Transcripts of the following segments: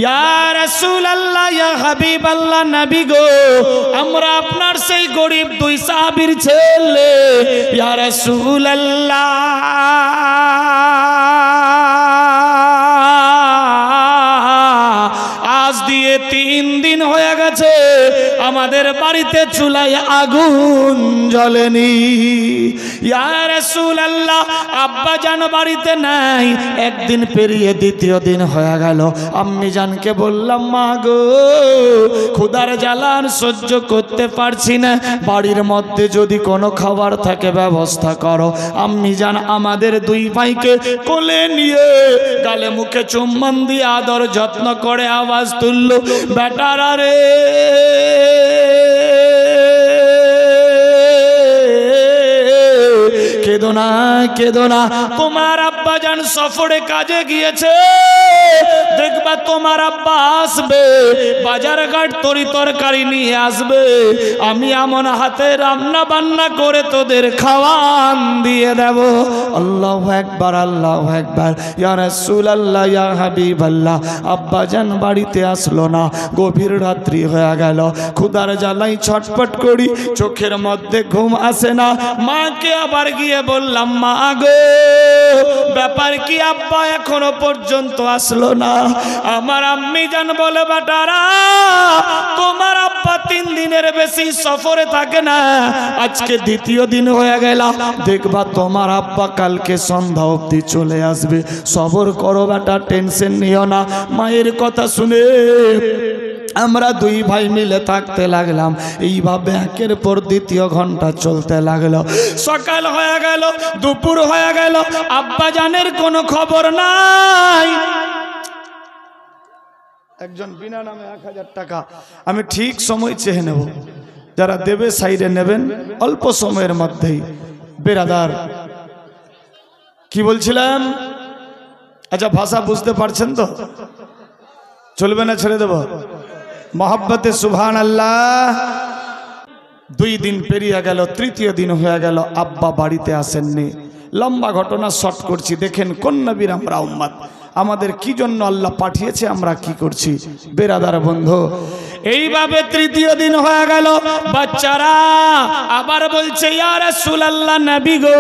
ইয়া রাসূলুল্লাহ ইয়া হাবিবাল্লাহ নবী গো আমরা আপনার সেই গরিব দুই সাহাবীর ছেলে ইয়া রাসূলুল্লাহ আজ দিয়ে 3 দিন হয়ে গেছে আমাদের বাড়িতে চুলায় আগুন জ্বলেনি ইয়া রাসূলুল্লাহ আব্বা জান বাড়িতে নাই একদিন পেরিয়ে দ্বিতীয় দিন হয়ে গেল আম্মি জানকে বললাম মা গো ক্ষুধার জ্বালা সহ্য করতে পারছি না বাড়ির মধ্যে যদি কোনো খাবার থাকে ব্যবস্থা করো আম্মি জান আমাদের দুই ভাইকে কোলে নিয়ে গালে মুখে চুম্বন দিয়ে আদর যত্ন করে আওয়াজ তুলল বেটারা রে কেদো না তোমার আব্বা জান সফরে কাজে গিয়েছে দেখবা তোমার আব্বা আসবে বাজার ঘাট তরি তরকারি নিয়ে আসবে আমি এমন হাতে রান্না বান্না করে তোদের খাওয়ান দিয়ে দেব আল্লাহু আকবার আল্লাহু আকবার ইয়া রাসূলুল্লাহ ইয়া হাবিবাল্লাহ আব্বা জান বাড়িতে আসলো না গভীর রাত্রি হয়ে গেল ক্ষুধার জ্বালায় ছটফট করি চোখের মধ্যে ঘুম আসে না মাকে আবার গিয়ে বললাম মা গো ব্যাপার কি আব্বা এখনো পর্যন্ত আসলো না আমার আম্মি জান বলে বেটারা তোমার আব্বা 3 দিনের বেশি সফরে থাকে না আজকে দ্বিতীয় দিন হয়ে গেল দেখবা তোমার আব্বা কালকে সন্ধ্যা অবধি চলে আসবে সবর করো বেটা টেনশন নিও না মায়ের কথা শুনে আমরা দুই ভাই মিলে থাকতে লাগলাম এইভাবে একের পর দ্বিতীয় ঘন্টা চলতে লাগলো সকাল হয়ে গেল দুপুর হয়ে গেল আব্বা জানের কোনো খবর নাই একজন বিনা নামে 1000 টাকা আমি ঠিক সময় চেয়ে নেব যারা দেবে সাইডে নেবেন অল্প সময়ের মধ্যেই বেরাদার কি বলছিলাম আচ্ছা ভাষা বুঝতে পারছেন তো চলবে না ছেড়ে দেব मोहब्बते सुभान अल्लाह 2 दिन पेरिये गेल तृतीय दिन हये गेल आब्बा बाड़ीते आसेननि लम्बा घटना शर्ट करछि देखें कोन नबीर आमरा उम्मत आमादेर की जन्य आल्लाह पाठिয়েছে আমরা কি করছি बेरादार बंधु এইভাবে তৃতীয় দিন হয়ে গেল বাচ্চারা আবার বলছে ইয়া রাসূলুল্লাহ নবী গো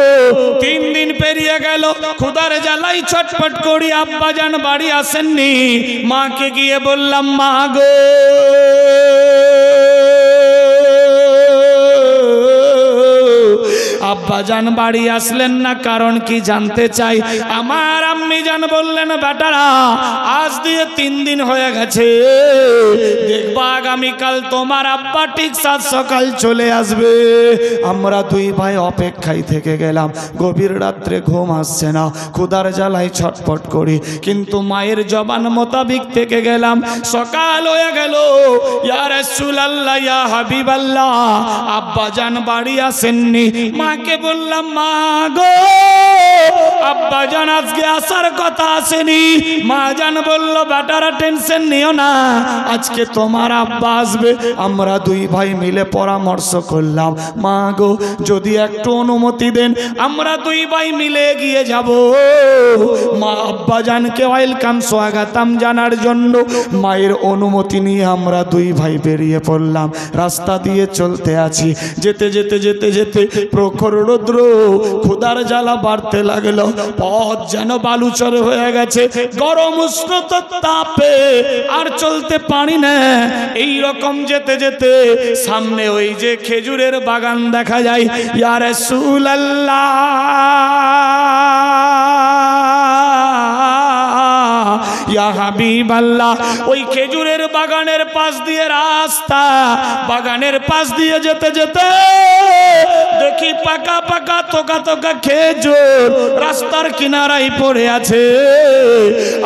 3 দিন পেরিয়ে গেল ক্ষুধার জ্বালায় ছটফট করি আব্বা জান বাড়ি আসেননি মাকে গিয়ে বললাম মা গো আব্বা জান বাড়ি আসলেন না কারণ কি জানতে চাই আমার আম্মি জান বললেন বেটারা আজ দিয়ে 3 দিন হয়ে গেছে দেখবা আগামী কাল তোমার আব্বা ঠিক সাত সকাল চলে আসবে আমরা দুই ভাই অপেক্ষায় থেকে গেলাম গভীর রাতে ঘুম আসছে না ক্ষুধার জ্বালায় ছটফট করি কিন্তু মায়ের জবান মোতাবেক থেকে গেলাম সকাল হয়ে গেল ইয়া রাসূলুল্লাহ ইয়া হাবিবাল্লাহ আব্বা জান বাড়ি আসেননি মাকে বললাম মা গো আব্বা জান আজকে আসার কথা আসেনি মা জান বলল বেটারা টেনশন নিও না আজকে তোমার আব্বা আসবে আমরা দুই ভাই মিলে পরামর্শ করলাম মা গো যদি একটু অনুমতি দেন আমরা দুই ভাই মিলে এগিয়ে যাব মা আব্বা জানকে ওয়েলকাম স্বাগতম জানার জন্য মায়ের অনুমতি নিয়ে আমরা দুই ভাই বেরিয়ে পড়লাম রাস্তা দিয়ে চলতে আছি যেতে যেতে যেতে যেতে প্রখর রৌদ্র ক্ষুধার জ্বালা বাড়তে লাগলো পথ যেন বালুচর হয়ে গেছে গরম উষ্ণতার তাপে আর চলতে পারি না এই রকম যেতে যেতে সামনে ওই যে খেজুরের বাগান দেখা যায় ইয়া রাসূলুল্লাহ ইয়া হাবিবাল্লাহ ওই খেজুরের বাগানের পাশ দিয়ে রাস্তা বাগানের পাশ দিয়ে যেতে যেতে দেখি পাকা পাকা তোকা তোকা খেজুর রাস্তার কিনারায় পড়ে আছে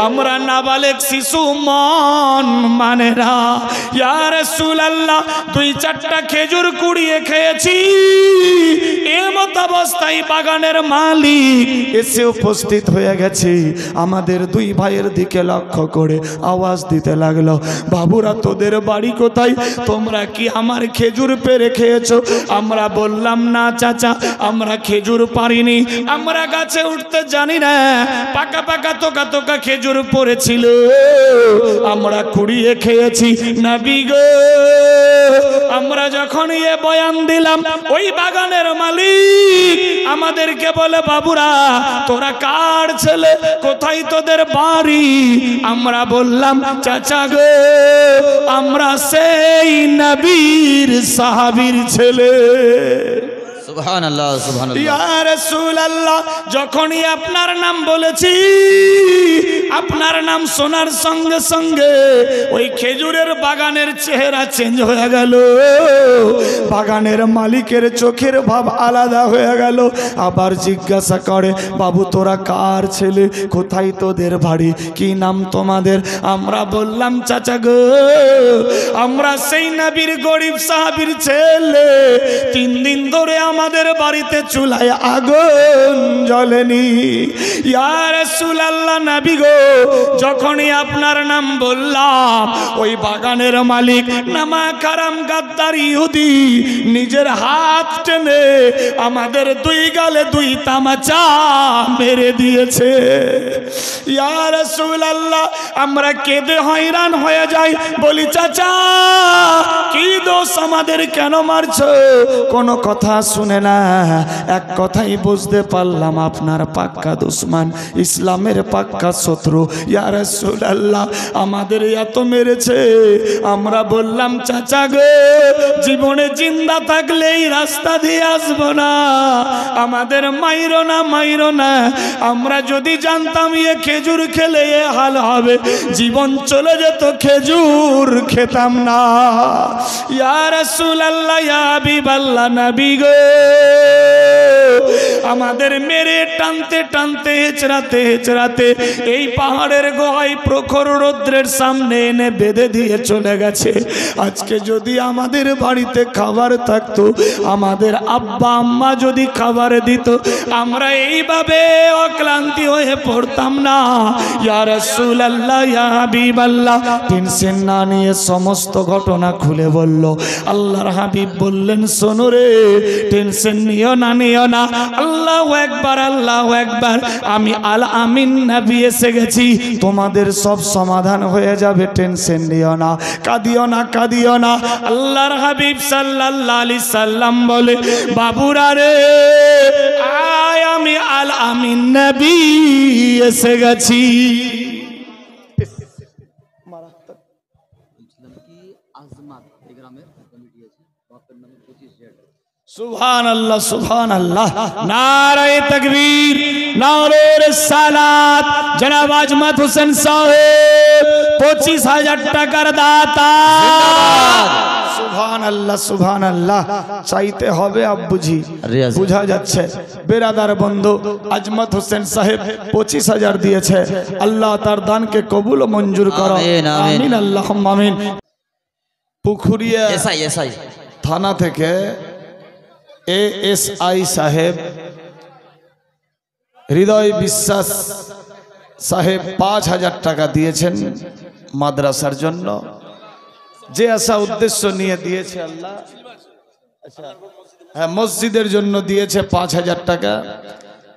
আমরা নাবালেক শিশু মন মানে না ইয়া রাসূলুল্লাহ 2-4টা খেজুর কুড়িয়ে খেয়েছি এমত অবস্থায় বাগানের মালিক এসে উপস্থিত হয়ে গেছে আমাদের দুই ভাইয়ের দিকে লক্ষ্য করে আওয়াজ দিতে লাগলো বাবুরা তোদের বাড়ি কোথায় তোমরা কি আমার খেজুর পেড়ে খেয়েছো আমরা বললাম না না চাচা, আমরা খেজুর পারিনি, আমরা গাছে উঠতে জানি না, পাকা পাকা তোকা তোকা খেজুর পড়েছিল, আমরা কুড়িয়ে খেয়েছি। নবী গো, আমরা যখন এ বয়ান দিলাম, ওই বাগানের মালিক আমাদেরকে বলে, বাবুরা তোরা কার ছেলে, কোথায় তোদের বাড়ি? আমরা বললাম, চাচা গো আমরা সেই নবীর সাহাবীর ছেলে। সুবহানাল্লাহ, সুবহানাল্লাহ। ইয়া রাসূলুল্লাহ, যখনই আপনার নাম বলেছি, আপনার নাম শোনার সঙ্গে সঙ্গে ওই খেজুরের বাগানের চেহারা চেঞ্জ হয়ে গেল, বাগানের মালিকের চোখের ভাব আলাদা হয়ে গেল। আবার জিজ্ঞাসা করে, বাবু তোরা কার ছেলে, কোথায় তোদের বাড়ি, কি নাম তোমাদের? আমরা বললাম, চাচা গো আমরা সেই নবীর গরিব সাহাবীর ছেলে, 3 দিন ধরে আমাদের বাড়িতে চুলায় আগুন জ্বলেনি। ইয়া রাসূলুল্লাহ, নবী গো যখনই আপনার নাম বললাম, ওই বাগানের মালিক নামা কারাম গাদ্দার ইহুদি নিজের হাত টেনে আমাদের 2 গালে 2 তামাচা মেরে দিয়েছে। ইয়া রাসূলুল্লাহ, আমরা কেঁদে হয়রান হয়ে যাই, বলি চাচা কি দোষ আমাদের, কেন মারছো? কোনো কথা শুনে না, এক কথাই বুঝতে পারলাম আপনার পাক্কা দুশমন, ইসলামের পাক্কা শত্রু। ইয়া রাসূলুল্লাহ, আমাদের এত মেরেছে। আমরা বললাম, চাচা গো জীবনে জিন্দা থাকলে এই রাস্তা দিয়ে আসবো না, আমাদের মাইরো না, মাইরো না। আমরা যদি জানতাম এ খেজুর খেলে এ হাল হবে, জীবন চলে যেত, খেজুর খেতাম না। ইয়া রাসূলুল্লাহ, ইয়া হাবিবাল্লাহ, নবী গো আমাদের মেরে টানতে টানতে হেচড়াতে হেচড়াতে এই পাহাড়ের গোহায় প্রখর রৌদ্রের সামনে এনে বেঁধে দিয়ে চলে গেছে। আজকে যদি আমাদের বাড়িতে খাবার থাকতো, আমাদের আব্বা আম্মা যদি খাবার দিত, আমরা এইভাবে অক্লান্তি হয়ে পড়তাম না। ইয়া রাসূলুল্লাহ, ইয়া হাবিবাল্লাহ, টেনশন না নিয়ে সমস্ত ঘটনা খুলে বলল। আল্লাহর হাবিব বললেন, শোনো রে, টেনশন নিও না, নিও না। আল্লাহু আকবার, আল্লাহু আকবার, আমি আল আমিন নবী এসে গেছি, তোমাদের সব সমাধান হয়ে যাবে, টেনশন নিও না, কাঁদিও না, কাঁদিও না। আল্লাহর হাবিব সাল্লাল্লাহু আলাইহি সাল্লাম বলে, বাবুরা রে আয়, আমি আল আমিন নবী এসে গেছি। সুবহানাল্লাহ, সুবহানাল্লাহ, নারায়ে তাকবীর, নারে রিসালাত। জনাব আজমত হোসেন সাহেব 25,000 টাকার দাতা। সুবহানাল্লাহ, সুবহানাল্লাহ। চাইতে হবে আব্বুজি, বুঝা যাচ্ছে। বেরাদার বন্ধু আজমত হোসেন সাহেব 25,000 দিয়েছে। আল্লাহ তার দানকে কবুল ও মঞ্জুর করো, আমিন, আল্লাহুম্মা আমিন। পুখুরিয়া এসআই থানা থেকে ASI সাহেব হৃদয় বিশ্বাস সাহেব 5,000 টাকা দিয়েছেন মাদ্রাসার জন্য। যে আশা উদ্দেশ্য নিয়ে দিয়েছে আল্লাহ, হ্যাঁ মসজিদের জন্য দিয়েছে 5,000 টাকা।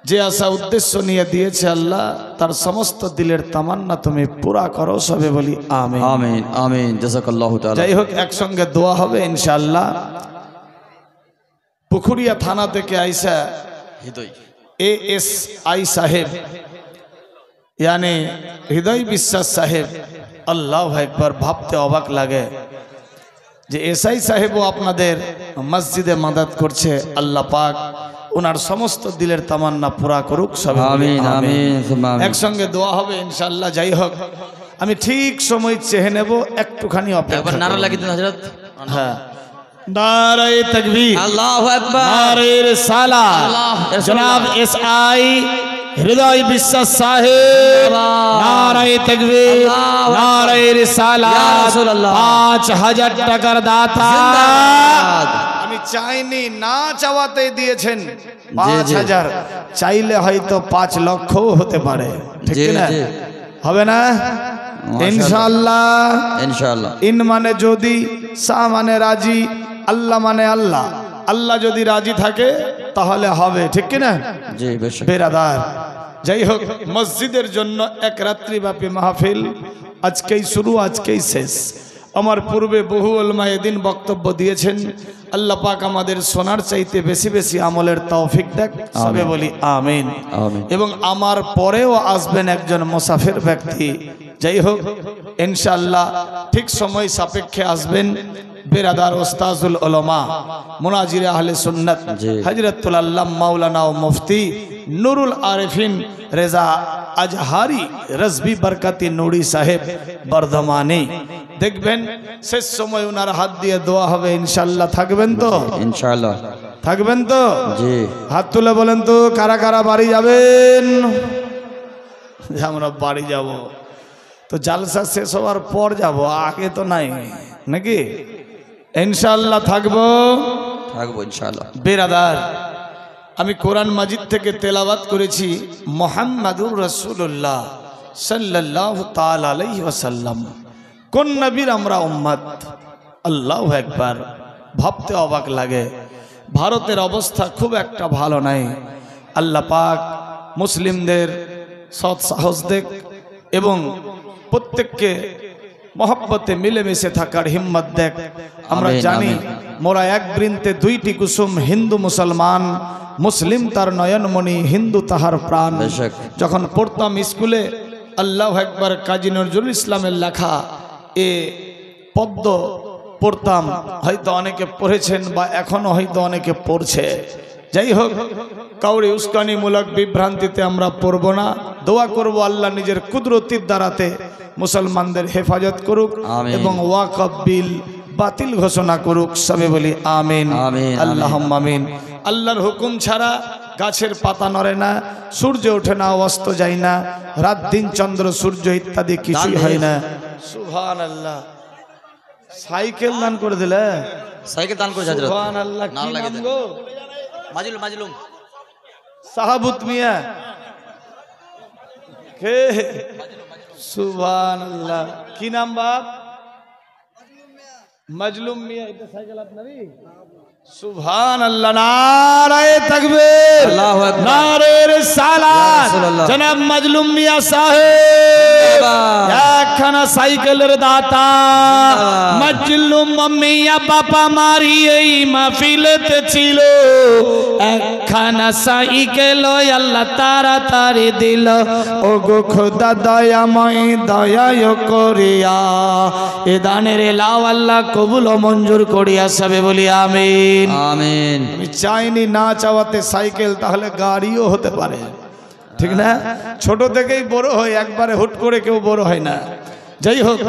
যে আশা উদ্দেশ্য নিয়ে দিয়েছে আল্লাহ, তার সমস্ত দিলের তামান্না তুমি পুরা করো, সবে বলি আমিন, আমিন, আমিন। জাযাকাল্লাহু তাআলা। যাই হোক, একসঙ্গে দোয়া হবে ইনশাআল্লাহ। পুখুরিয়া থানা থেকে আইসা ASI সাহেব यानी হৃদয় বিশ্বাস সাহেব, আল্লাহু আকবার, ভাবতে অবাক লাগে যে এসআই সাহেবও আপনাদের মসজিদে মাদাত করছে। আল্লাহ পাক ওনার সমস্ত দিলের তামান্না পুরা করুক, সব আমিন, আমিন, একসঙ্গে দোয়া হবে ইনশাআল্লাহ। যাই হোক, আমি ঠিক সময় চেয়ে নেব, একটুখানি অপেক্ষা। নারা লাগিয়ে দিন হযরত। হ্যাঁ, নারায়ে তাকবীর, আল্লাহু আকবার, নারায়ে রিসালাত। জনাব এসআই হৃদয় বিশ্বাস সাহেব, নারায়ে তাকবীর, নারায়ে রিসালাত, 5,000 টাকার দাতা। আমি চাইনি, না চাওয়াতে দিয়েছেন 5,000। চাইলে হয়তো 5 লক্ষ হতে পারে, ঠিক না? হবে না ইনশাআল্লাহ, ইনশাআল্লাহ। ইন মানে যদি, সা মানে রাজি, আল্লাহ মানে আল্লাহ। আল্লাহ যদি রাজি থাকে তাহলে হবে, ঠিক কিনা জি বেশক বেরাদার? যাই হোক, মসজিদের জন্য এক রাত্রিব্যাপী মাহফিল আজকেই শুরু, আজকেই শেষ। আমার পূর্বে বহু উলামা এদিন বক্তব্য দিয়েছেন। আল্লাহ পাক আমাদের শোনার চাইতে বেশি বেশি আমলের তৌফিক দেখ, সবে বলি আমিন। আমিন। এবং আমার পরেও আসবেন একজন মুসাফির ব্যক্তি। যাই হোক, ইনশাআল্লাহ ঠিক সময় সাপেক্ষে আসবেন বেরাদার ওস্তাজুল উলামা মুনাজির আহলে সুন্নাত হযরতুল আল্লামা মাওলানা ও মুফতি নুরুল আরিফিন রেজা আজহারি রজবি বরকতি নুরি সাহেব বর্ধমানে। দেখবেন শেষ সময় ওনার হাত দিয়ে দোয়া হবে ইনশাআল্লাহ। থাকবেন তো? ইনশাআল্লাহ থাকবেন তো? জি। হাত তুলে বলেন তো কারা কারা বাড়ি যাবেন? আমরা বাড়ি যাব তো জালসা শেষ হওয়ার পর যাব, আগে তো নাই নাকি? ইনশাআল্লাহ থাকবো থাকবো ইনশাআল্লাহ। বেরাদার, আমি কোরআন মাজিদ থেকে তেলাওয়াত করেছি মুহাম্মাদুর রাসূলুল্লাহ সাল্লাল্লাহু তাআলা আলাইহি ওয়াসাল্লাম। কোন নবীর আমরা উম্মত? আল্লাহু আকবার। ভাবতে অবাক লাগে, ভারতের অবস্থা খুব একটা ভালো নাই। আল্লাহ পাক মুসলিমদের সৎ সাহস দেখ এবং প্রত্যেককে মহব্বতে মিলেমিশে থাকার হিম্মত দেখ। আমরা আমিন, জানি আমিন। মোরা এক বৃন্তে দুইটি কুসুম, হিন্দু মুসলমান। মুসলিম তার নয়নমণি, হিন্দু তাহার প্রাণ। বেশক। যখন পড়তাম স্কুলে আল্লাহু আকবার কাজী নজরুল ইসলামের লেখা এ পদ্য পড়তাম। হয়তো অনেকে পড়েছেন বা এখনো হয়তো অনেকে পড়ছে। যাই হোক, কাউরি উস্কানিমূলক বিভ্রান্তিতে আমরা পড়ব না। দোয়া করব আল্লাহ নিজের কুদরতির দ্বারাতে মুসলমানদের হেফাজত করুক আমিন। এবং ওয়াকফ বিল বাতিল ঘোষণা করুক, সবে বলি আমিন আমিন, আল্লাহুম্মা আমিন। আল্লাহর হুকুম ছাড়া গাছের পাতা নড়ে না, সূর্য ওঠে না, অস্ত যায় না, রাত দিন চন্দ্র সূর্য ইত্যাদি কিছুই হয় না। সুবহানাল্লাহ। সাইকেল দান করে দিলে? সাইকেল দান করে হযরত। সুবহানাল্লাহ। কি নাম লাগিয়ে নাম দেন। গো? মাজলুম সাহাবুত মিয়া। কে? সুবহানাল্লাহ। কি নাম বাপ? মজলুম মিয়া। এটা সাইকেল আপনারই? সুবহানাল্লাহ। নারায়ে তাকবীর, আল্লাহু আকবার। নারে রিসালাত। রাসূলুল্লাহ। জনাব মজলুম মিয়া সাহেব জিন্দাবাদ। একখানা সাইকেলের দাতা। মজলুম মিয়া বাবা মারি এই মাহফিলেতে ছিল, একখানা সাইকেল আল্লাহ তাড়াতাড়ি দিল। ও গো খোদা দয়াময়, দয়ায় করিয়া এ দানের লাও আল্লাহ কবুল ও মঞ্জুর করিয়া, সবে বলি আমিন আমিন। আমি চাইনি না চাওয়াতে সাইকেল, তাহলে গাড়িও হতে পারে, ঠিক না? ছোট থেকেই বড় হয়, একবারে হুট করে কেউ বড় হয় না। যাই হোক,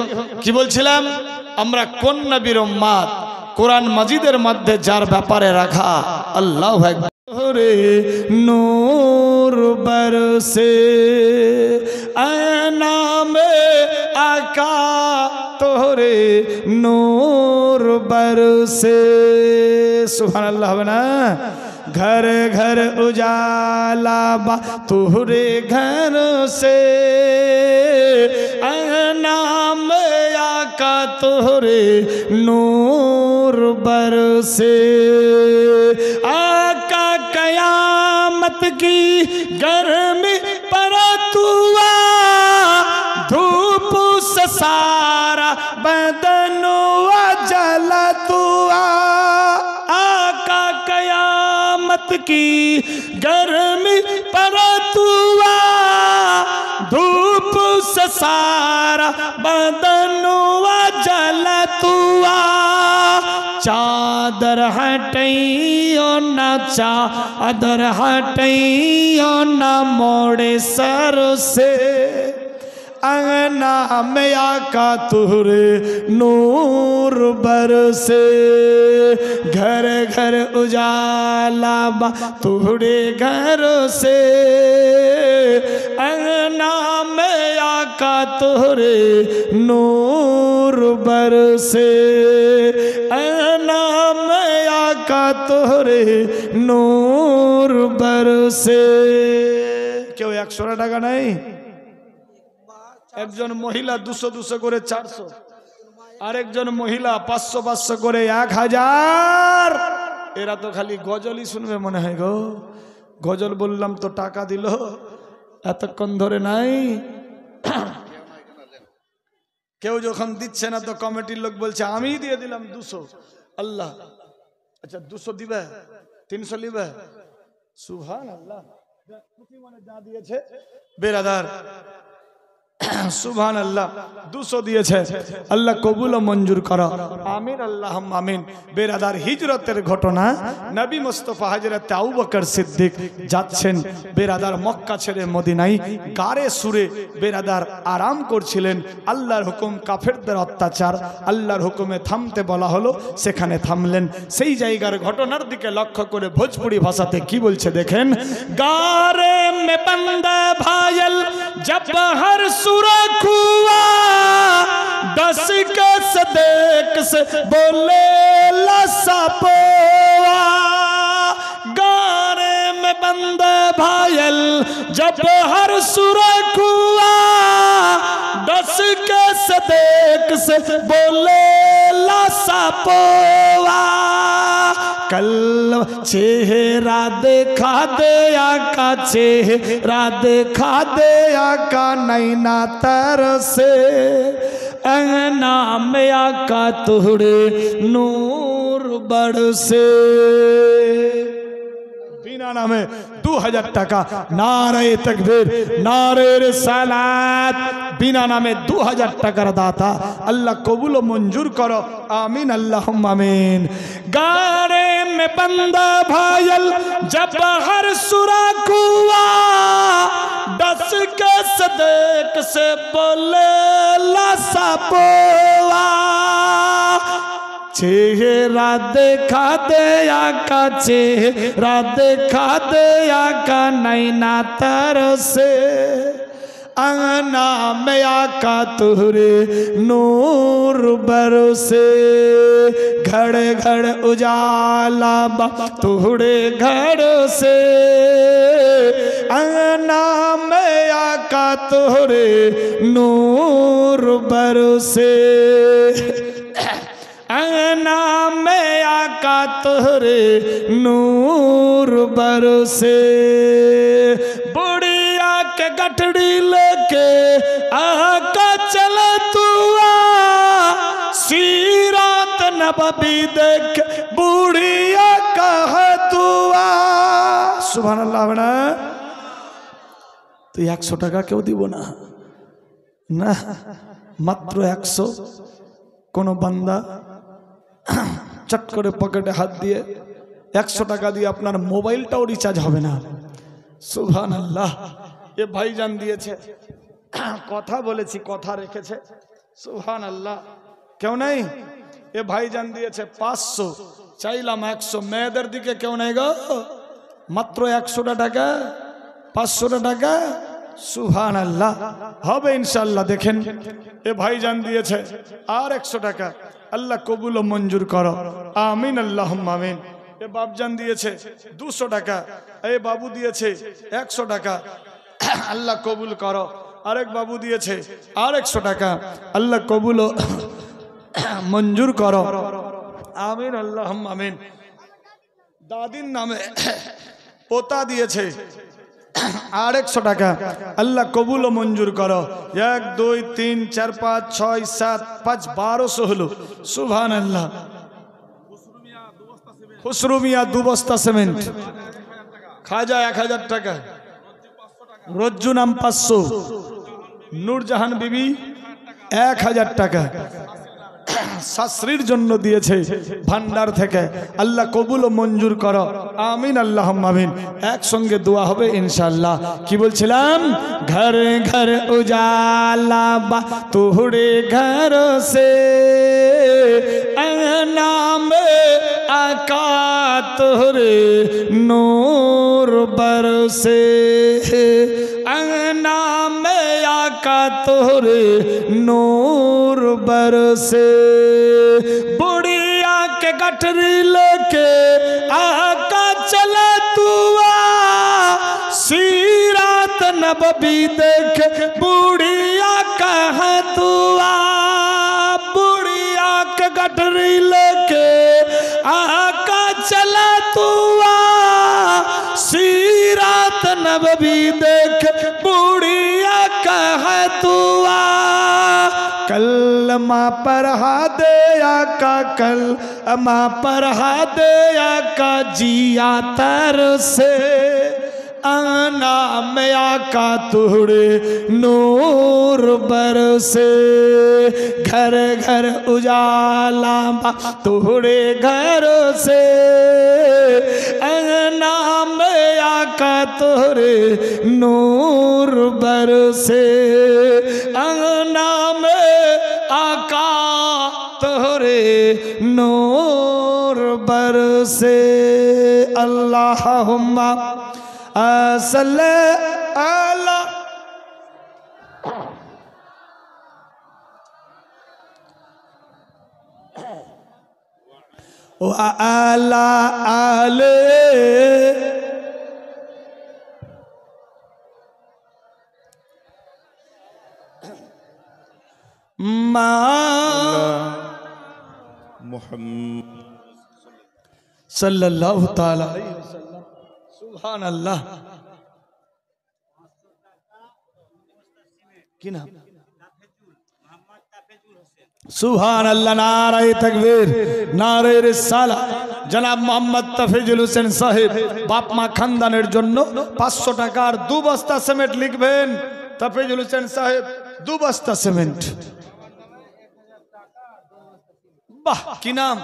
কি বলছিলাম, আমরা কোন নবীর উম্মত? কোরআন মাজিদের মধ্যে যার ব্যাপারে রাখা আল্লাহু আকবার। রে নূর বরসে আয়না মে আকা তোরে নূর বরসে। সুবহানাল্লাহ হবে না? घर घर उजाला बा तुहरे घर से, नाम आका तुहरे नूर बरसे। आका कयामत की गर्मी पर तुआ, धूप से सारा बदन जला तुआ। आका कयामत की गर्मी पर तुआ, धूप से सारा बदन जला तुआ। चादर हटियो ना, चादर हटियो ना मोड़े सर से, अंगना में आका तुहरे नूर बरसे। घर घर उजाला बा तुहरे घर से, अंगना में आका तुहरे नूर बरसे। अंगना में आका तुहरे नूर बरसे। क्यों 100 টাকা নাই? একজন মহিলা 200 করে 400, আরেকজন মহিলা 500 করে 1000। এরা তো খালি গজলই শুনবে মনে হয় গো। গজল বললাম তো টাকা দিল এতক্ষণ ধরে নাই। কেউ যখন দিচ্ছে না তো কমিটির লোক বলছে আমি দিয়ে দিলাম 200। আল্লাহ, আচ্ছা 200 দিবে, 300 নিবে? সুবহানাল্লাহ। মনে যা দিয়েছে বেরাদার, সুবহানাল্লাহ, 200 দিয়েছে। আল্লাহ কবুল ও মঞ্জুর করো, আমিন আল্লাহুম্মা আমিন। বেরাদার, হিজরতের ঘটনা, নবী মুস্তাফা হযরত আবু বকর সিদ্দিক যাচ্ছেন বেরাদার মক্কা ছেড়ে মদিনায়, গারে সুরে বেরাদার আরাম করছিলেন। আল্লাহর হুকুম, কাফেরদের অত্যাচার, আল্লাহর হুকুমে থামতে বলা হলো, সেখানে থামলেন। সেই জায়গার ঘটনার দিকে লক্ষ্য করে ভোজপুরি ভাষাতে কি বলছে দেখেন। গারে মে বন্দা ভাইল জব হর सुरख हुआ दस के सदेक से बोले लसपोआ। गारे में बंदे भायल जब हर सुरख हुआ दस के सदेक से बोले लसपोआ। कल चेहरा देखा दे आका, चेहरा देखा दे आका, नैना तरसे अंगना में आका तुहरे नूर बरसे। बिना नामे 2000 টাকা, नारे तकबीर, नारे रिसालत, बिना नामे 2000 টাকার দাতা। আল্লাহ কবুল ও মঞ্জুর করো, আমিন আল্লাহুম্মা আমিন। गारे में बंदा भायल जब हर सुराख हुआ दस के सदेक से बोले लसपोआ। चेहरा देखा दे आका, चेहरा देखा दे आका, नैना तरसे अंगना में आका तुहरे नूर बरसे। घड़ घड़ उजाला बा तुहरे घर से, अंगना में आका तुहरे नूर बरसे। अंगना में आका तुहरे नूर बरसे। बुढ़िया के गठड़ी लेके आका चला तुआ, सीरात नबी देख बुढ़िया कहा तुआ। सुबहानाल्लाह बना। तो 100 টাকা কেউ দিব না, না মাত্র 100। কোন বান্দা চট করে পকেটে হাত দিয়ে 100 টাকা দিয়ে আপনার মোবাইলটাও রিচার্জ হবে না। সুবহানাল্লাহ। এ ভাইজান দিয়েছে, কথা বলেছি, কথা রেখেছে। সুবহানাল্লাহ। কেউ নেই? এ ভাইজান দিয়েছে 500, চাইলাম 100। মেয়েদের দিকে কেউ নেই গো? মাত্র 100 টাকা, 500 টাকা। সুবহানাল্লাহ। হবে ইনশাআল্লাহ। দেখেন এ ভাইজান দিয়েছে আর 100 টাকা। আল্লাহ কবুল ও মঞ্জুর করো, আমিন আল্লাহুম্মা আমিন। এ বাপজান দিয়েছে 200 টাকা। এই বাবু দিয়েছে 100 টাকা। আল্লাহ কবুল করো। আরেক বাবু দিয়েছে আর 100 টাকা। আল্লাহ কবুল ও মঞ্জুর করো, আমিন আল্লাহুম্মা আমিন। দাদির নামে পোতা দিয়েছে আর 100 টাকা। আল্লাহ কবুল ও মঞ্জুর করো। 1 2 3 4 5 6 7 5 1200 হলো। সুবহানাল্লাহ। খুসরু মিয়া 2 বস্তা সিমেন্ট। খাজা 1000 টাকা। রজ্জু নাম 500। নূরজাহান বিবি 1000 টাকা। শাস্ত্রীর জন্য দিয়েছে ভান্ডার থেকে। আল্লাহ কবুল ও মঞ্জুর করো, আমিন আল্লাহুম্মা আমিন। একসঙ্গে দোয়া হবে ইনশাআল্লাহ। কি বলছিলাম? ঘর ঘর উজালা বা তুহরে ঘর সে, अंगना में आका तुहरे नूर बरसे। अंगना में आका तुहरे नूर बरसे। बुढ़िया के गठरी लेके आका चला तुआ, सीरात नबी देख बुढ़िया कहाँ तुआ। बुढ़िया के गठरी लेके आका चला सीरत नबवी देख बुढ़िया कह तू कलमा पढ़ा दे आका कलमा पढ़ा दे आका जिया तर से आना में आका तुहरे नूर बरसे घर घर उजाला तुहरे घर से आना में आका तुहरे नूर बरसे आना में आका तुहरे नूर बरसे अल्लाहुम्मा सल्ले अला व अला आले मा मुहम्मद सल्लल्लाहु ताला अलैहि वसल्लम। सुभान अल्लाह। की नाम? सुभान अल्लाह। नारे तकबीर नारे रिसाला। जनाब मोहम्मद तफिजुल হোসেন साहेब बाप मा खानदानेर জন্য 500 টাকার 2 বস্তা সিমেন্ট লিখবেন। तफिजुल হোসেন साहेब 2 বস্তা সিমেন্ট। বাহ কি নাম?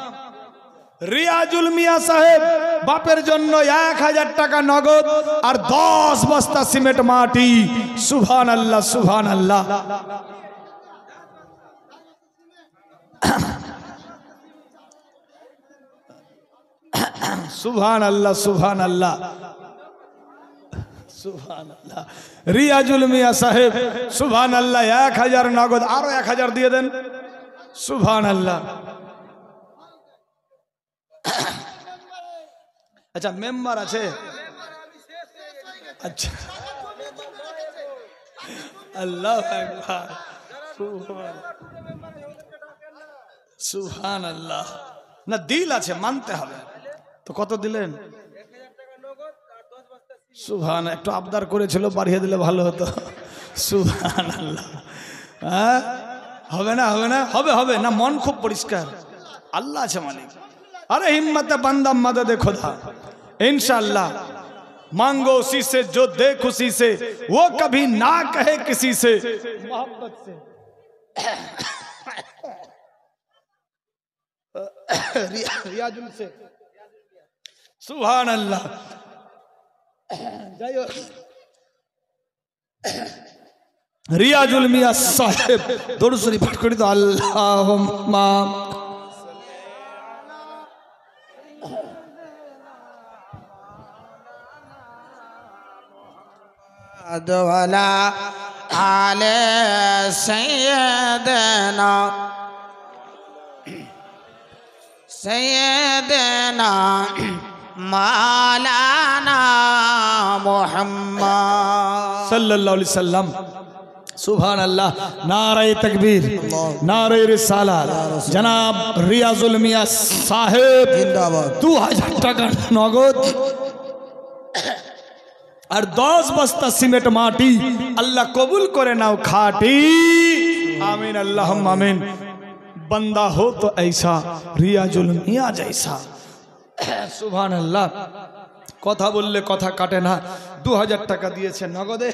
रियाजुल मिया साहेब बापेर जन्नो 1000 टाका नगद और 10 बस्ता सीमेंट माटी। सुभान अल्लाह सुभान अल्लाह। सुभान अल्लाह सुभान अल्लाह सुभान अल्लाह। रियाजुल मिया साहेब सुभान अल्लाह 1000 नगद और 1000 दिए देन। सुभान अल्लाह। अच्छा मेंबर আছে? अच्छा अल्लाह আকবার। সুবহান আল্লাহ। না দিল আছে মানতে হবে তো। কত দিলেন? সুবহান। একটু আবদার করেছিল বাড়িয়ে দিলে ভালো হতো। সুবহান আল্লাহ। হ্যাঁ হবে না হবে না হবে হবে না। মন খুব পরিষ্কার। আল্লাহ আছে মালিক। अरे हिम्मत बंदा मदद खुदा इंशाअल्लाह। मांगो उसी से जो दे खुशी से, वो कभी ना कहे किसी से मोहब्बत से। रियाजुल से। सुभान अल्लाह। रियाजुल मिया साहेब दरूद शरीफ पाठ करी तो अल्लाहुम्मा वाला आले सैयदना सैयदना मौलाना मुहम्मद सल्लल्लाहु अलैहि वसल्लम। सुभान अल्लाह। नारे तकबीर नारे रिसाला। जनाब रियाजुल मिया साहेब 2000 টাকা নগদ और 10 बस्ता सीमेंट माटी। अल्लाह कबूल करे नाओ खाटी। आमीन अल्लाहुम्मा आमीन। बंदा हो तो ऐसा रियाजुल मिया जैसा। सुभान अल्लाह। कथा बोलले कथा काटे ना। 2000 টাকা दिए नगदे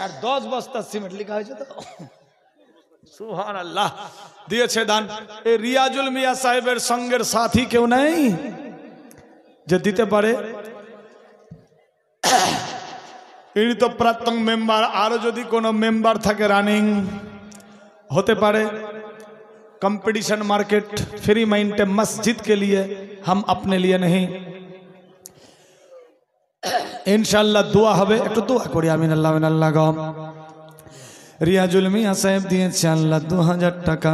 और 10 बस्ता सीमेंट लिखा है तो। सुभान अल्लाह। दिए दान। ए रियाजुल मिया साहेबर संगेर साथी क्यों नहीं जो दीते पारे? इनी तो प्रथम मेम्बर। आरो यदि कोनो मेम्बर थाके रानिंग होते पारे। कंपटीशन मार्केट फ्री माइंड मस्जिद के लिए, हम अपने लिए नहीं। इंशाअल्लाह दुआ हबे। एक तो दुआ करी आमीन अल्लाह मिन अल्लाह गम। रियाजुल मिया साहेब दिए अल्लाह 2000 টাকা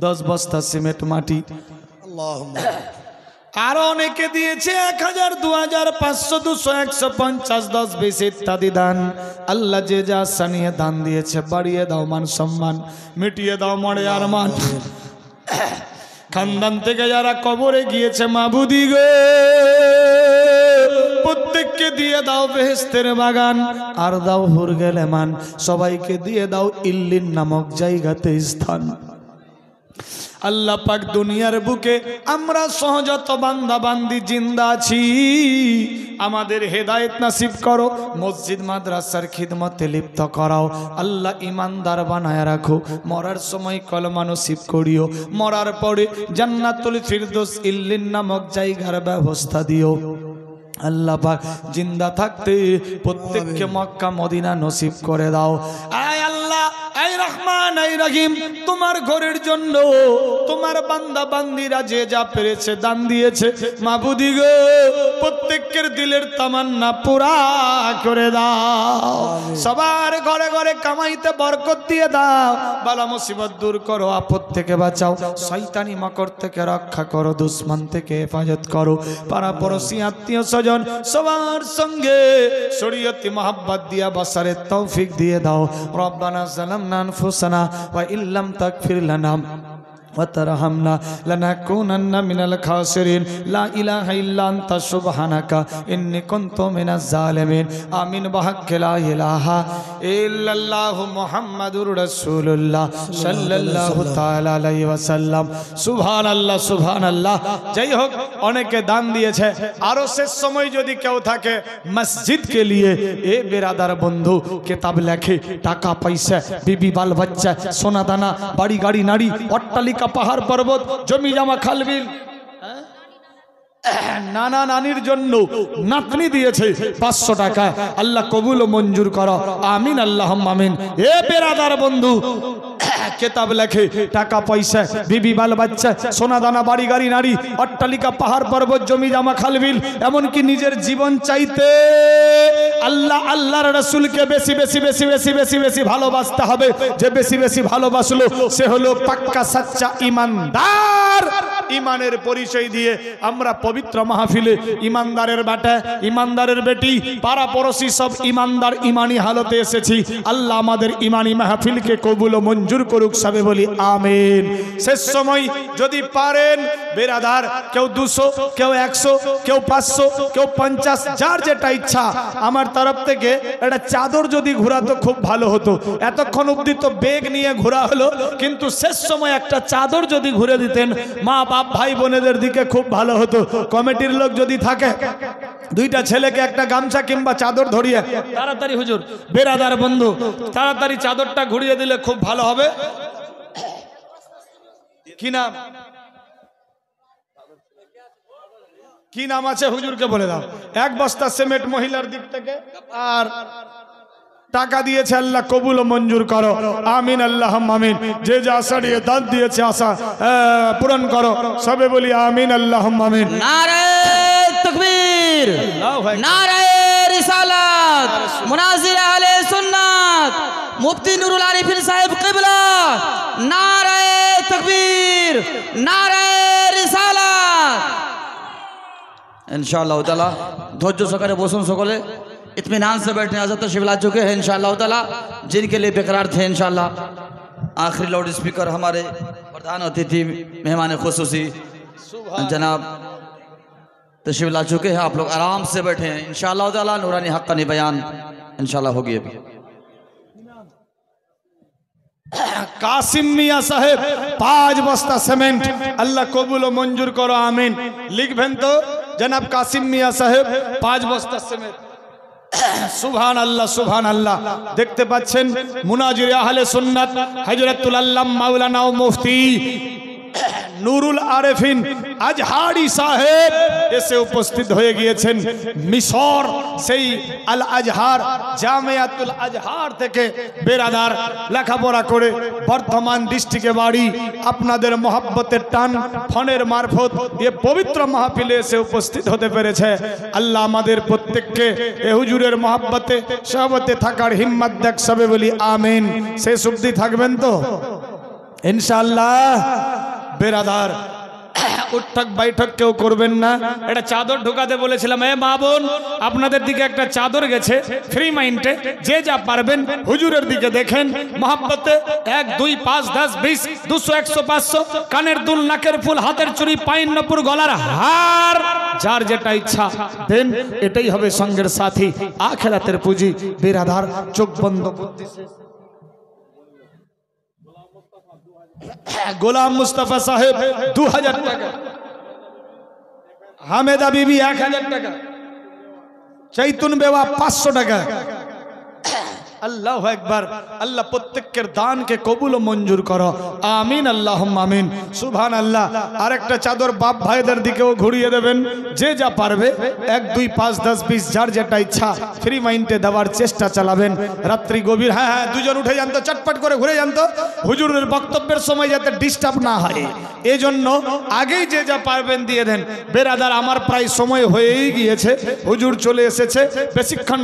10 বস্তা সিমেন্ট মাটি। अल्लाहुम्मा। আরো অনেকে দিয়েছে 1000 2000 500 200 150 10 20 ইত্যাদি দান। আল্লাহ যে যা সানিয়ে দান দিয়েছে বাড়িয়ে দাও মান সম্মান, মিটিয়ে দাও মরে আরমান। খানদান থেকে যারা কবরে গিয়েছে মাবুদি গো, প্রত্যেককে দিয়ে দাও বেহেশতের বাগান, আর দাও হুরগেল মান, সবাইকে দিয়ে দাও ইল্লিন নামক জায়গাতে স্থান। আল্লাহ পাক দুনিয়ার বুকে আমরা সহজত বান্দা বান্দি জিন্দা আছি, আমাদের হেদায়েত নাসিব করো, মসজিদ মাদ্রাসার খিদমতে লিপ্ত করাও। আল্লাহ ইমানদার বানায় রাখো, মরার সময় কলমা নসিব করিও, মরার পরে জান্নাতুল ফিরদৌস ইল্লিন নামক জায়গার ব্যবস্থা দিও। আল্লাহ পাক জিন্দা থাকতে প্রত্যেককে মক্কা মদিনা নসিব করে দাও। আয় আল্লাহ, আয় রহমান, আয় রহিম, তোমার ঘরের জন্য তোমার বান্দা বান্দিরা যে যা পেরেছে দান দিয়েছে, মাবুদি গো প্রত্যেকের দিলের তামান্না পুরা করে দাও। সবার ঘরে ঘরে কামাইতে বরকত দিয়ে দাও, বালা মুসিবত দূর করো, আপদ থেকে বাঁচাও, শয়তানি মাকড় থেকে রক্ষা করো, দুশমন থেকে হেফাজত করো, পাড়া পড়শি আত্মীয় স্বজন সবার সঙ্গে শরীয়তি মহব্বত দিয়া বসারের তৌফিক দিয়ে দাও। রব্বানা যালামনা আনফুসানা ওয়া ইল্লাম তাগফির লানা وترحمنا لنكونن من الخاسرين لا إله إلا أنت سبحانك إني كنت من الظالمين آمين بحق لا إله إلا الله محمد رسول الله صلى الله تعالى عليه وسلم سبحان الله سبحان الله। যাই হোক, অনেকে দান দিয়েছে, আরো শেষ সময় যদি কেউ থাকে মসজিদ কে লিয়ে এ বেরাদার বন্ধু কিতাব লেখে, টাকা পয়সা বিবি বাল বাচ্চা সোনা দানা বাড়ি গাড়ি নারী অট্টালিকা পাহাড় পর্বত জমি জামা খালবিল, নানা নানির জন্য নাতনি দিয়েছে 500 টাকা, আল্লাহ কবুল ও মঞ্জুর করো, আমিন আল্লাহুম্মা আমিন। এ বেরাদার বন্ধু কিতাব লেখে, টাকা পয়সা বিবি বাল বাচ্চা সোনা দানা বাড়ি গাড়ি নারী অট্টালিকা পাহাড় পর্বত জমি জামা খালবিল, এমনকি নিজের জীবন চাইতে আল্লাহ আল্লাহর রাসূলকে বেশি বেশি বেশি বেশি বেশি বেশি ভালোবাসতে হবে। যে বেশি বেশি ভালোবাসলো সে হলো পাক্কা সাচ্চা ইমানদার। ইমানের পরিচয় দিয়ে আমরা পবিত্র মাহফিলে ইমানদারের বেটা ইমানদারের বেটি পাড়া পড়শি সব ইমানদার ইমানি হালতে এসেছি। আল্লাহ আমাদের ইমানি মাহফিলকে কবুল ও মঞ্জুর করুক, সবে বলি আমিন। শেষ সময় যদি পারেন বেরাদার, কেউ 200, কেউ 100, কেউ 500, কেউ 50, যার যেটা ইচ্ছা, আমার তরফ থেকে একটা চাদর যদি ঘোরাতো খুব ভালো হতো। এতক্ষণ অবধি তো বেগ নিয়ে ঘোরা হলো, কিন্তু শেষ সময় একটা চাদর যদি ঘুরে দিতেন মা বাপ ভাই বোনেদের দিকে খুব ভালো হতো। কমিটির লোক যদি থাকে, দুইটা ছেলেকে একটা গামছা কিংবা চাদর ধরিয়ে তাড়াতাড়ি, হুজুর বেরাদার বন্ধু তাড়াতাড়ি চাদরটা ঘুরিয়ে দিলে খুব ভালো হবে। কি নাম, কি নাম আছে হুজুরকে বলে দাও। 1 বস্তা সিমেন্ট মহিলার দিক থেকে, আর টাকা দিয়েছে, আল্লাহ কবুল ও মঞ্জুর করো, আমিন আল্লাহুম্মা আমিন। যে যা আশা দিয়ে দান দিয়েছে আশা পূরণ করো, সবে বলি আমিন আল্লাহুম্মা আমিন। নারে তাকবীর, নারে রিসালাত, মুনাজির আহলে সুন্নাত মুফতি নুরুল আরিফিন সাহেব কিবলা, নারে তাকবীর, নারে রিসালাত। इंशाअल्लाह ताला धैर्य सकारे बसुन सकले, इत्मीनान से बैठने हज़रत तशरीफ़ ला चुके हैं इंशाअल्लाह ताला, जिनके लिए बेकरार थे इंशाअल्लाह। आखिरी लाउड स्पीकर हमारे प्रधान अतिथि मेहमान खुसूसी जनाब तशरीफ़ ला चुके हैं, आप लोग आराम से बैठे हैं इंशाअल्लाह ताला। नूरानी हक़्क़ानी बयान इंशाअल्लाह होगी अभी। कासिम मियाँ साहेब 5 बस्ता सीमेंट, अल्लाह कबूल ও মঞ্জুর করো, আমিন। লিখবেন তো জনাব কাসিম মিয়া সাহেব 5 বস্তা সিমেন্ট। সুবহান আল্লাহ সুবহান আল্লাহ। দেখতে পাচ্ছেন মুনাজির আহলে সুন্নাত হযরতুল আল্লাম মাওলানা ও মুফতি নুরুল আরিফিন আজহারি সাহেব এসে উপস্থিত হয়ে গিয়েছেন। মিশর সেই আল আজহার জামিয়াতুল আজহার থেকে বেরাদার লেখাপড়া করে বর্ধমান ডিস্ট্রিক্টে বাড়ি। আপনাদের মহব্বতের টান ফোনের মারফত এ পবিত্র মাহফিলে এসে উপস্থিত হতে পেরেছে। আল্লাহ আমাদের প্রত্যেককে এ হুজুরের মহব্বতে সহবতে থাকার হিম্মত দেখ, সবে বলি আমিন। শেষ অবধি থাকবেন তো ইনশাআল্লাহ। বেরাদার উঠক বৈঠক কেউ করবেন না। এটা চাদর ঢোকাতে বলেছিলাম। মা বোন, আপনাদের দিকে একটা চাদর গেছে ফ্রি মাইন্ডে, যে যা পারবেন হুজুরের দিকে দেখেন মহব্বতে। 1 2 5 10 20 200 100 500 কানের দুল, নাকের ফুল, হাতের চুড়ি, পায়ের নপুর, গলার হার, যার যেটা ইচ্ছা দেন। এটাই হবে সঙ্গের সাথী, আখিরাতের পুঁজি। বিরাদার চোখ বন্ধ, বুদ্ধি শেষ। গোলাম মুস্তাফা সাহেব 2000 টাকা, হামেদা বিবি 1000 টাকা, চৈতুন বেওয়া 500 টাকা। আল্লাহু আকবার। আল্লাহ প্রত্যেকের দানকে কবুল ও মঞ্জুর করো, আমিন আল্লাহুম্মা আমিন। সুবহানাল্লাহ। আরেকটা চাদর বাপ ভাইদের দিকেও ঘুরিয়ে দেবেন, যে যা পারবে। 1 2 5 10 20 যার যেটা ইচ্ছা ফ্রি মাইন্ডে দেওয়ার চেষ্টা চালাবেন। রাত্রি গভীর, হ্যাঁ হ্যাঁ, দুজন উঠে যান তো, চটপট করে ঘুরে যান তো, হুজুরের বক্তব্যের সময় যাতে ডিস্টার্ব না হয়, এজন্য আগেই যে যা পারবেন দিয়ে দেন। বেরাদার, আমার প্রায় সময় হয়েই গিয়েছে, হুজুর চলে এসেছে, বেশিক্ষণ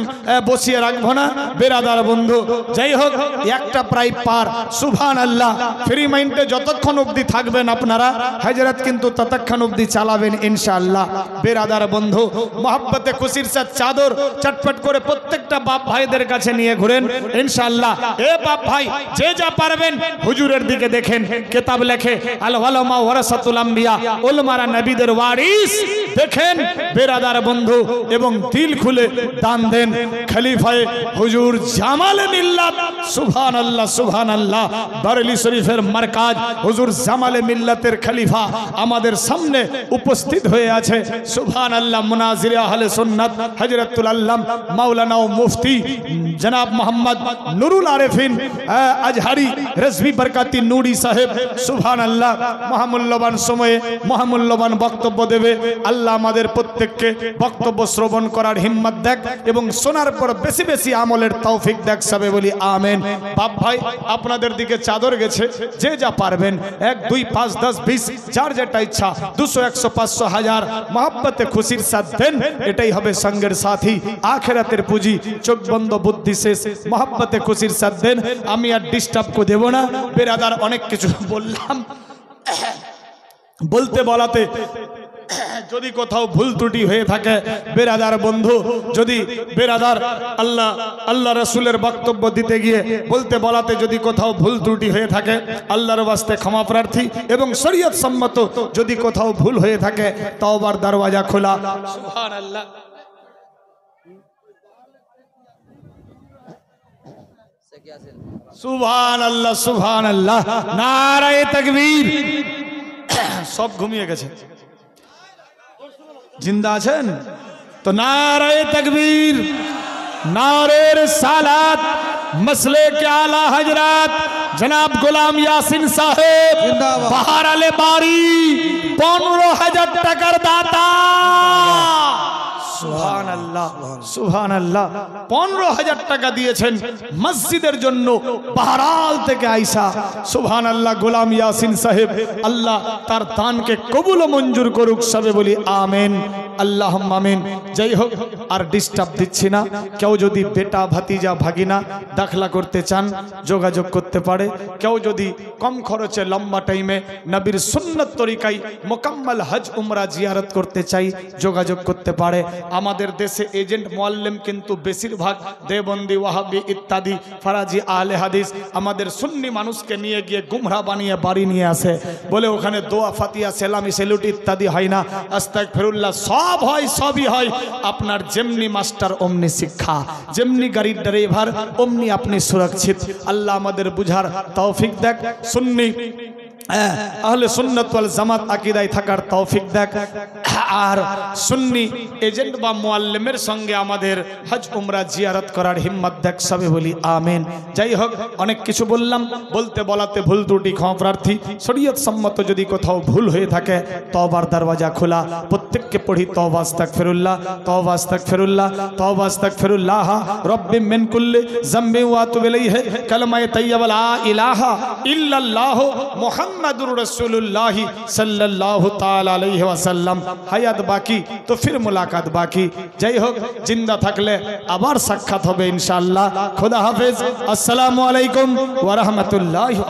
বসিয়ে রাখবো না। বেরাদার বন্ধু, যাই হোক, একটা প্রায় পার। সুবহানাল্লাহ। ফ্রি মাইন্ডে যতক্ষণ অবধি থাকবেন আপনারা, হযরত কিন্তু ততক্ষণ অবধি চালাবেন ইনশাআল্লাহ। বেরাদার বন্ধু, মহব্বতে খুশির সাথে চাদর চটপট করে প্রত্যেকটা বাপ ভাইদের কাছে নিয়ে ঘুরেন ইনশাআল্লাহ। এ বাপ ভাই, যে যা পারবেন হুজুরের দিকে দেখেন। কিতাব লেখে আল উলামা ওয়ারাসাতুল আম্বিয়া, উলামারা নবীদের ওয়ারিস। দেখেন বেরাদার বন্ধু, এবং দিল খুলে দান দেন। খলিফায়ে হুজুর জামালে মিল্লাত, সুবহানাল্লাহ সুবহানাল্লাহ, বারেলি শরীফের মারকাজ হুজুর জামালে মিল্লাতের খলিফা আমাদের সামনে উপস্থিত হয়ে আছে। সুবহানাল্লাহ। মুনাজিরে আহলে সুন্নাত হযরতুল আল্লাম মাওলানা ও মুফতি জনাব মোহাম্মদ নুরুল আরেফিন আজহারি রেজভি বরকাতি নুরি সাহেব, সুবহানাল্লাহ, মহামূল্যবান সময়ে মহামূল্যবান বক্তব্য দেবে। আল্লাহ আমাদের প্রত্যেককে বক্তব্য শ্রবণ করার হিম্মত দেখ, এবং শোনার পর বেশি বেশি আমলের তৌফিক দেখ, সবে বলি আমিন। বাপ ভাই, আপনাদের দিকে চাদর গেছে, যে যা পারবেন। 1 2 5 10 20 যার যেটা ইচ্ছা 200 100 500 1000 মহব্বতে খুশির সাথে দেন। এটাই হবে সঙ্গের সাথী, আখিরাতের পুঁজি। চোখ বন্ধ, বুদ্ধি শেষ, মহব্বতে খুশির সাথে দেন। আমি আর ডিস্টার্ব করে দেব না। বেরাদার, অনেক কিছু বললাম, বলতে বলাতে যদি কোথাও ভুল ত্রুটি হয়ে থাকে, বেরাদার বন্ধু, যদি বেরাদার আল্লাহ রাসূলের বক্তব্য দিতে গিয়ে বলতে বলাতে যদি কোথাও ভুল ত্রুটি হয়ে থাকে, আল্লাহর ওয়াস্তে ক্ষমা প্রার্থী। এবং শরীয়ত সম্মত যদি কোথাও ভুল হয়ে থাকে, তওবার দরওয়াজা খোলা। সুবহানাল্লাহ। সুবহানাল্লাহ সুবহানাল্লাহ। নারায়ে তাকবীর। সব ঘুমিয়ে গেছে, জিন্দা আছেন তো নারায়ে তাকবীর, নারে রিসালাত, মসলে কে আলা হযরত জনাব গোলাম ইয়াসিন সাহেব বাহার আলে বাড়ি 15,000 টাকার দাতা। সুবহানাল্লাহ সুবহানাল্লাহ। 15,000 টাকা দিয়েছেন মসজিদের জন্য বাহরাল থেকে আইসা। সুবহানাল্লাহ। গোলাম ইয়াসিন সাহেব, আল্লাহ তার দানকে কবুল ও মঞ্জুর করুক, সবে বলি আমিন আল্লাহুম্মা আমিন। যাই হোক, আর ডিস্টার্ব দিচ্ছি না। কেউ যদি বেটা ভাতিজা ভাগিনা দাখলা করতে চান, যোগাযোগ করতে পারে। কেউ যদি কম খরচে লম্বা টাইমে নবীর সুন্নত তরিকায় মোকাম্মল হজ উমরা জিয়ারত করতে চাই, যোগাযোগ করতে পারে। আমাদের দেশে এজেন্ট মুআল্লিম কিন্তু বেশিরভাগ দেওবন্দি, ওয়াহাবি ইত্যাদি ফারাজি আহলে হাদিস আমাদের সুন্নি মানুষকে নিয়ে গিয়ে গুমরা বানিয়ে বাড়ি নিয়ে আসে, বলে ওখানে দোয়া ফাতিয়া সেলামি সেলুট ইত্যাদি হয় না, আস্তাগফিরুল্লাহ। সব হয়, সবই হয়। আপনার যেমনি মাস্টার অমনি শিক্ষা, যেমনি গাড়ির ড্রাইভার অমনি আপনি সুরক্ষিত। আল্লাহ আমাদের বুঝার তৌফিক দেখ, সুন্নি আহলে সুন্নাত ওয়াল জামাত আকীদায় থাকার তৌফিক দেখ। আর সুন্নি এজেন্ট বা মুআল্লিমের সঙ্গে আমাদের হজ উমরা জিয়ারত করার হিম্মত দেখ, সবে বলি আমিন। যাই হোক, অনেক কিছু বললাম, বলতে বলাতে ভুল ত্রুটি ক্ষমা প্রার্থী। শরীয়ত সম্মত যদি কোথাও ভুল হয়ে থাকে, তওবার দরওয়াজা খোলা। প্রত্যেককে পড়ি তওবা আস্তাগফিরুল্লাহ, তওবা আস্তাগফিরুল্লাহ, তওবা আস্তাগফিরুল্লাহ রব্বি মিন কুল্লি যামবি ওয়া আতুবু ইলাইহি, কালিমায়ে তাইয়্যিবা লা ইলাহা ইল্লাল্লাহ মুহাম্মাদুর রাসূলুল্লাহ সাল্লাল্লাহু তাআলা আলাইহি ওয়াসাল্লাম। হায়াত বাকি তো ফির মুলাকাত বাকি। যাই হোক, জিন্দা থাকলে আবার সাক্ষাৎ হবে ইনশাআল্লাহ। খোদা হাফেজ। আসসালামু আলাইকুম ওয়া রাহমাতুল্লাহি।